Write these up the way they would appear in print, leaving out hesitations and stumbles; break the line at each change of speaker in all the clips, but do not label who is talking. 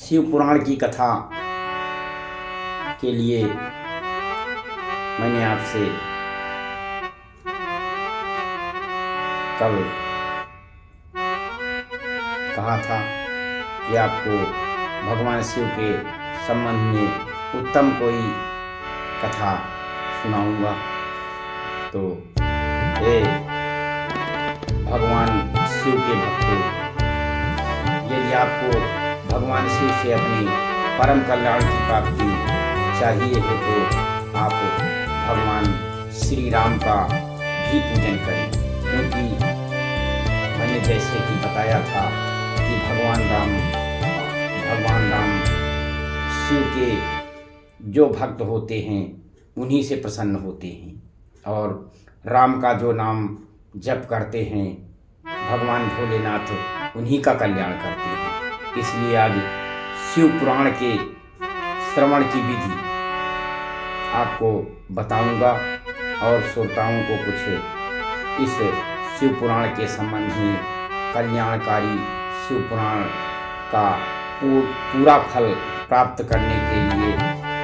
शिव पुराण की कथा के लिए मैंने आपसे कल कहा था कि आपको भगवान शिव के संबंध में उत्तम कोई कथा सुनाऊंगा। तो हे भगवान शिव के भक्तों, यदि आपको भगवान शिव से अपनी परम कल्याण की प्राप्ति चाहिए हो तो आप भगवान श्री राम का भी पूजन करें, क्योंकि मैंने जैसे कि बताया था कि भगवान राम शिव के जो भक्त होते हैं उन्हीं से प्रसन्न होते हैं और राम का जो नाम जप करते हैं भगवान भोलेनाथ उन्हीं का कल्याण करते हैं। इसलिए आज शिव पुराण के श्रवण की विधि आपको बताऊंगा और श्रोताओं को कुछ इस शिव पुराण के संबंध में कल्याणकारी शिव पुराण का पूरा फल प्राप्त करने के लिए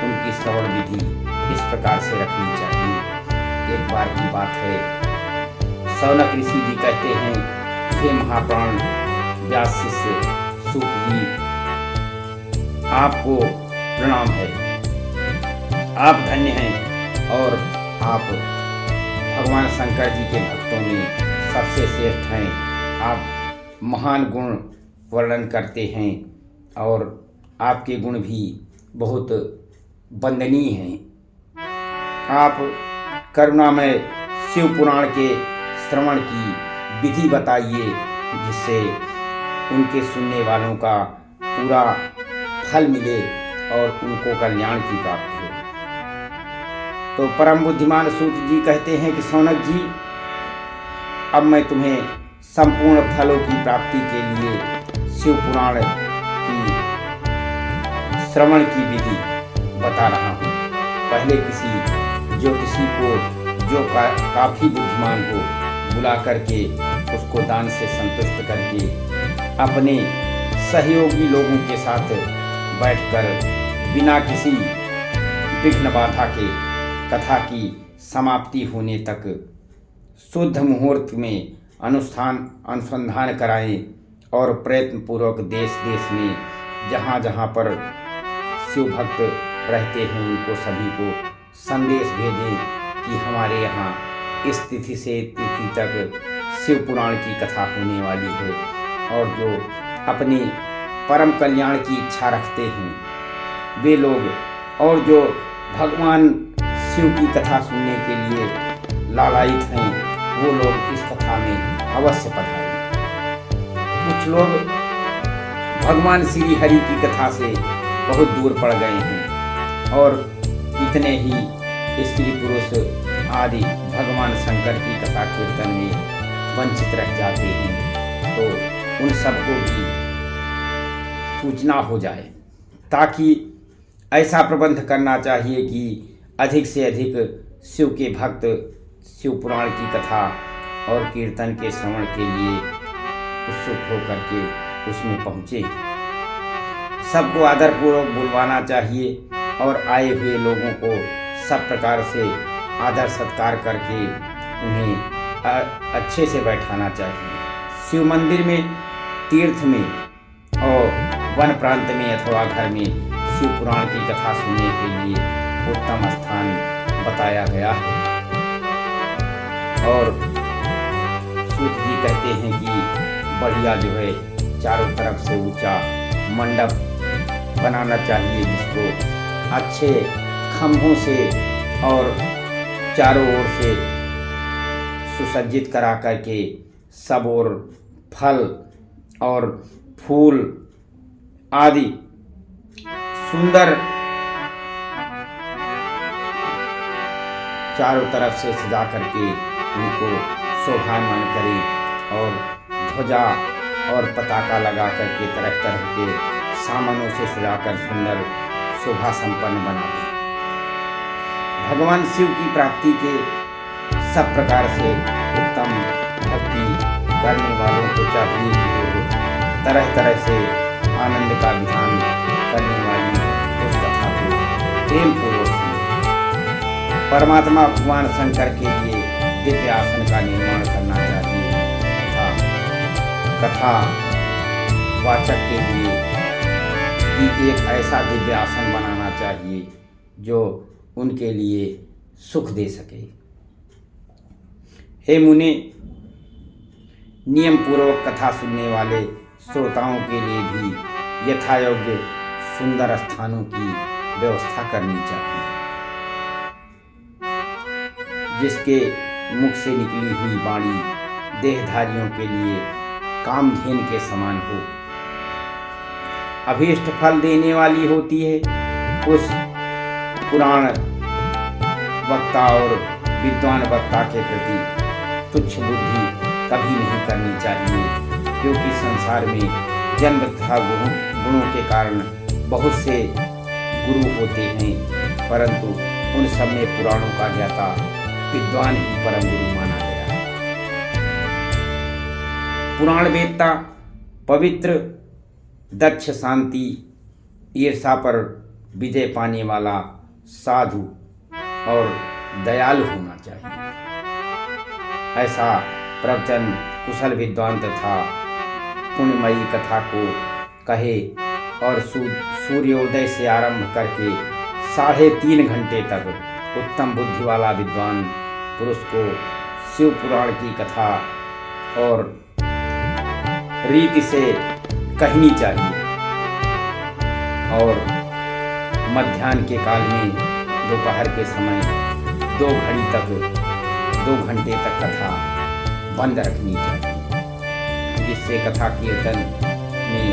उनकी श्रवण विधि इस प्रकार से रखनी चाहिए। एक बार की बात है, शौनक ऋषि जी कहते हैं, हे महाप्राण व्यास शिष्य सूत जी, आपको प्रणाम है, आप धन्य हैं और आप भगवान शंकर जी के भक्तों में सबसे श्रेष्ठ हैं। आप महान गुण वर्णन करते हैं और आपके गुण भी बहुत वंदनीय हैं। आप करुणामय शिव पुराण के श्रवण की विधि बताइए जिससे उनके सुनने वालों का पूरा फल मिले और उनको कल्याण की प्राप्ति हो। तो परम बुद्धिमान सूत जी कहते हैं कि शौनक जी, अब मैं तुम्हें संपूर्ण फलों की प्राप्ति के लिए शिव पुराण की श्रवण की विधि बता रहा हूँ। पहले किसी ज्योतिषी को जो काफ़ी बुद्धिमान हो बुला करके उसको दान से संतुष्ट करके अपने सहयोगी लोगों के साथ बैठकर बिना किसी विघ्न बाधा के कथा की समाप्ति होने तक शुद्ध मुहूर्त में अनुसंधान कराएं और प्रयत्नपूर्वक देश देश में जहाँ जहाँ पर शिव भक्त रहते हैं उनको सभी को संदेश भेजें कि हमारे यहाँ इस तिथि से तिथि तक शिव पुराण की कथा होने वाली है। और जो अपने परम कल्याण की इच्छा रखते हैं वे लोग और जो भगवान शिव की कथा सुनने के लिए लालायित हैं वो लोग इस कथा में अवश्य पधारें। कुछ लोग भगवान श्री हरि की कथा से बहुत दूर पड़ गए हैं और इतने ही स्त्री पुरुष आदि भगवान शंकर की कथा कीर्तन में वंचित रह जाते हैं। तो उन सबको भी सूचना हो जाए, ताकि ऐसा प्रबंध करना चाहिए कि अधिक से अधिक शिव के भक्त शिव पुराण की कथा और कीर्तन के श्रवण के लिए उत्सुक होकर के उसमें पहुँचे। सबको आदरपूर्वक बुलवाना चाहिए और आए हुए लोगों को सब प्रकार से आदर सत्कार करके उन्हें अच्छे से बैठाना चाहिए। शिव मंदिर में, तीर्थ में और वन प्रांत में अथवा घर में शिव पुराण की कथा सुनने के लिए उत्तम स्थान बताया गया है। और सूत जी कहते हैं कि बढ़िया जो है चारों तरफ से ऊंचा मंडप बनाना चाहिए जिसको अच्छे खंभों से और चारों ओर से सुसज्जित करा करके सब ओर फल और फूल आदि सुंदर चारों तरफ से सजा करके उनको शोभायमान करें और ध्वजा और पताका लगा करके तरह तरह के सामानों से सजाकर सुंदर शोभा संपन्न बना दें। भगवान शिव की प्राप्ति के सब प्रकार से उत्तम भक्ति करने वालों को चाहिए कि वो तरह तरह से आनंद का विधान करने वाली उस कथा को प्रेम पूर्वक सुने। परमात्मा भगवान शंकर के लिए दिव्य आसन का निर्माण करना चाहिए तथा कथा वाचक के लिए कि एक ऐसा दिव्य आसन बनाना चाहिए जो उनके लिए सुख दे सके। हे मुनि, नियम पूर्वक कथा सुनने वाले श्रोताओं के लिए भी यथायोग्य सुंदर स्थानों की व्यवस्था करनी चाहिए, जिसके मुख से निकली हुई वाणी देहधारियों के लिए कामधेनु के समान हो, अभीष्ट फल देने वाली होती है। उस पुराण वक्ता और विद्वान वक्ता के प्रति तुच्छ बुद्धि कभी नहीं करनी चाहिए, क्योंकि संसार में जन्म तथा गुणों के कारण बहुत से गुरु होते हैं, परंतु उन सब में पुराणों का ज्ञाता विद्वान ही परम गुरु माना गया। पुराण वेत्ता पवित्र, दक्ष, शांति, ईर्षा पर विजय पाने वाला, साधु और दयालु होना चाहिए। ऐसा प्रवचन कुशल विद्वान तथा पुण्यमयी कथा को कहे और सूर्योदय से आरंभ करके 3.5 घंटे तक उत्तम बुद्धि वाला विद्वान पुरुष को शिव पुराण की कथा और रीति से कहनी चाहिए, और मध्याह्न के काल में दोपहर के समय 2 घंटे तक कथा बंद रखनी चाहिए, जिससे कथा कीर्तन में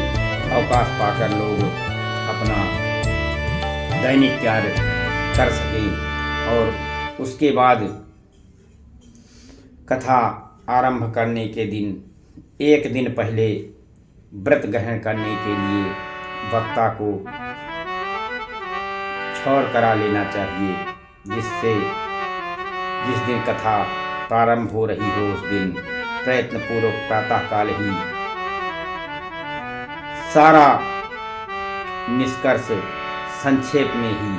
अवकाश पाकर लोग अपना दैनिक कार्य कर सकें। और उसके बाद कथा आरंभ करने के दिन 1 दिन पहले व्रत ग्रहण करने के लिए वक्ता को क्षौर करा लेना चाहिए, जिससे जिस दिन कथा प्रारंभ हो रही हो उस दिन प्रयत्न पूर्वक प्रातःकाल ही सारा निष्कर्ष संक्षेप में ही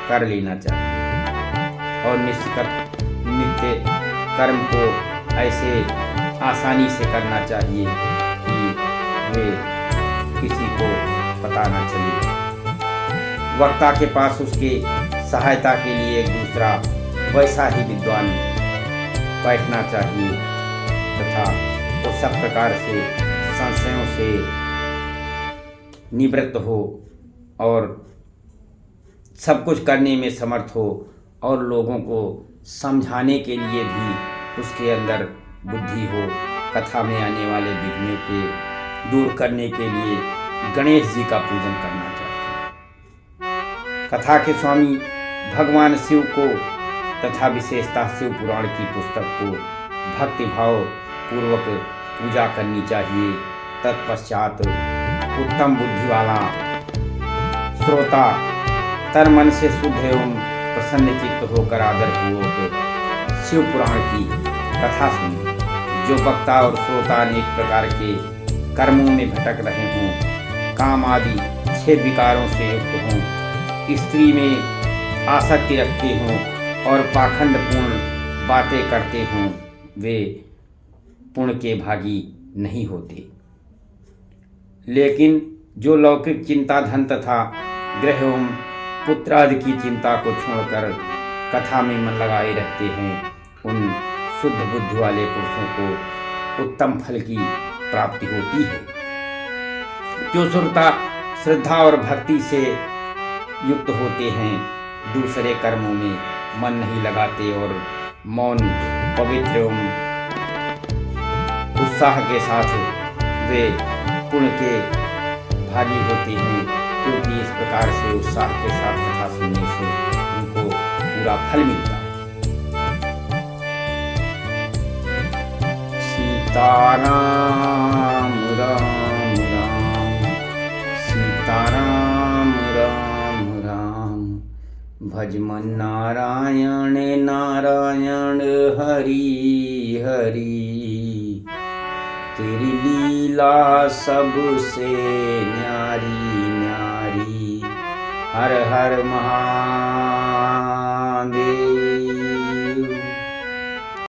कर लेना चाहिए, और नित्य कर्म को ऐसे आसानी से करना चाहिए कि वे किसी को पता न चले। वक्ता के पास उसके सहायता के लिए एक दूसरा वैसा ही विद्वान बैठना चाहिए तथा वो सब प्रकार से संशयों से निवृत्त हो और सब कुछ करने में समर्थ हो, और लोगों को समझाने के लिए भी उसके अंदर बुद्धि हो। कथा में आने वाले विघ्नों के दूर करने के लिए गणेश जी का पूजन करना चाहिए। कथा के स्वामी भगवान शिव को तथा विशेषतः शिव पुराण की पुस्तक को भक्तिभाव पूर्वक पूजा करनी चाहिए। तत्पश्चात उत्तम बुद्धि वाला श्रोता तन मन से शुद्ध एवं प्रसन्न चित्त होकर आदरपूर्वक शिव पुराण की कथा सुने। जो वक्ता और श्रोता अनेक प्रकार के कर्मों में भटक रहे हों, काम आदि 6 विकारों से युक्त हों, स्त्री में आसक्ति रखते हों और पाखंडपूर्ण बातें करते हों, वे पुण्य के भागी नहीं होते। लेकिन जो लौकिक चिंता, धन तथा गृह एवं पुत्र आदि की चिंता को छोड़कर कथा में मन लगाए रहते हैं, उन शुद्ध बुद्धि वाले पुरुषों को उत्तम फल की प्राप्ति होती है। जो श्रोता श्रद्धा और भक्ति से युक्त होते हैं, दूसरे कर्मों में मन नहीं लगाते और मौन, पवित्र एवं उत्साह के साथ वे पुण्य के भागी होते हैं, क्योंकि इस प्रकार से उत्साह के साथ कथा सुनने से उनको पूरा फल मिलता है। सीताराम राम राम, सीताराम राम राम, भजमन नारायण नारायण हरि हरि, तेरी लीला सबसे न्यारी न्यारी। हर हर महादेव।